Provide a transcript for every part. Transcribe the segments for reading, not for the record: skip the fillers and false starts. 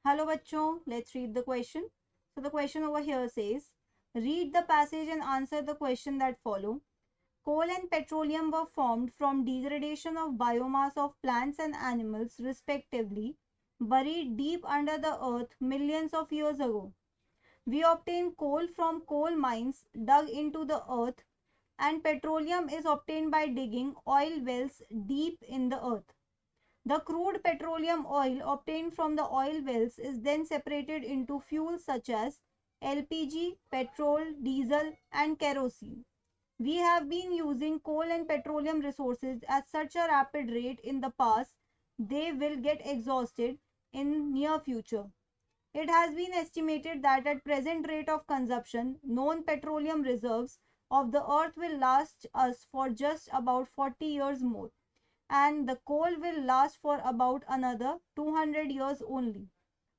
Hello bachcho, let's read the question. So the question over here says, read the passage and answer the question that follow. Coal and petroleum were formed from degradation of biomass of plants and animals respectively, buried deep under the earth millions of years ago. We obtain coal from coal mines dug into the earth, and petroleum is obtained by digging oil wells deep in the earth. The crude petroleum oil obtained from the oil wells is then separated into fuels such as LPG, petrol, diesel, and kerosene. We have been using coal and petroleum resources at such a rapid rate in the past, they will get exhausted in near future. It has been estimated that at present rate of consumption, known petroleum reserves of the earth will last us for just about 40 years more, and the coal will last for about another 200 years only.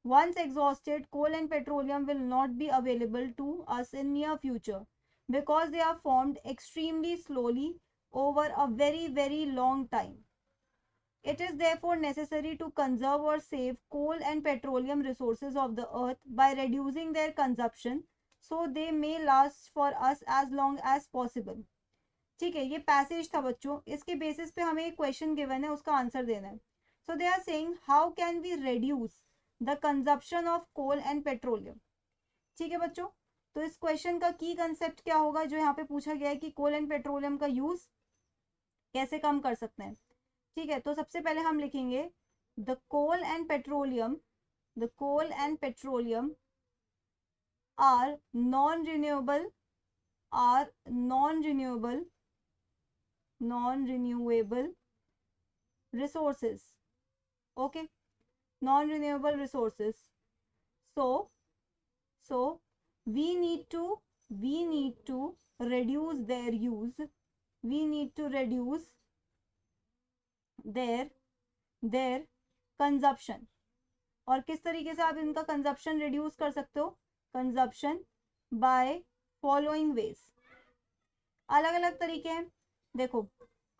Once exhausted, coal and petroleum will not be available to us in near future because they are formed extremely slowly over a very long time. It is therefore necessary to conserve or save coal and petroleum resources of the earth by reducing their consumption so they may last for us as long as possible. ठीक है, ये passage था बच्चों, इसके basis पे हमें एक question given है, उसका आंसर देना है. So they are saying how can we reduce the consumption of coal and petroleum. ठीक है बच्चों, तो इस क्वेश्चन का की कंसेप्ट क्या होगा जो यहाँ पे पूछा गया है कि कोल एंड पेट्रोलियम का यूज कैसे कम कर सकते हैं. ठीक है, तो सबसे पहले हम लिखेंगे the coal and petroleum are non renewable resources. Okay, non-renewable resources. So we need to reduce their use. We need to reduce their consumption. और किस तरीके से आप इनका कंजप्शन रिड्यूस कर सकते हो? Consumption by following veg. अलग अलग तरीके हैं. देखो,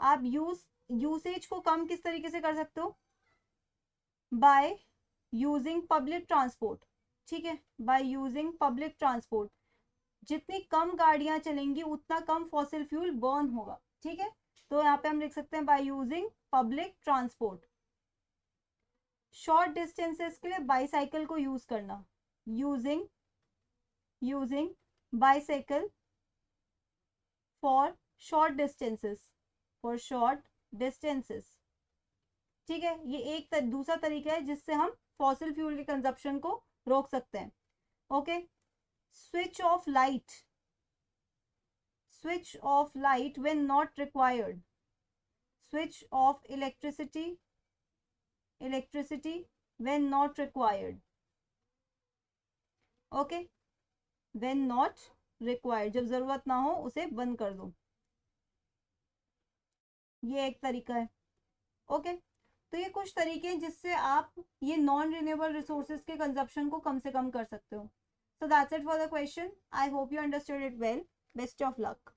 आप यूसेज को कम किस तरीके से कर सकते हो? By using public transport. ठीक है, बाय यूजिंग पब्लिक ट्रांसपोर्ट. जितनी कम गाड़ियां चलेंगी उतना कम फॉसिल फ्यूल बर्न होगा. ठीक है, तो यहाँ पे हम लिख सकते हैं by using public transport. Short distances के लिए बाईसाइकिल को यूज करना. Using bicycle for short distances. ठीक है, ये एक दूसरा तरीका है जिससे हम फॉसिल फ्यूल के कंजप्शन को रोक सकते हैं. Okay, switch off light when not required. Switch off electricity when not required. Okay, when not required, जब जरूरत ना हो उसे बंद कर दो. ये एक तरीका है. ओके, तो ये कुछ तरीके हैं जिससे आप ये नॉन रिन्यूएबल रिसोर्सेज के कंजप्शन को कम से कम कर सकते हो. So that's it for the question. I hope you understood it well. Best of luck.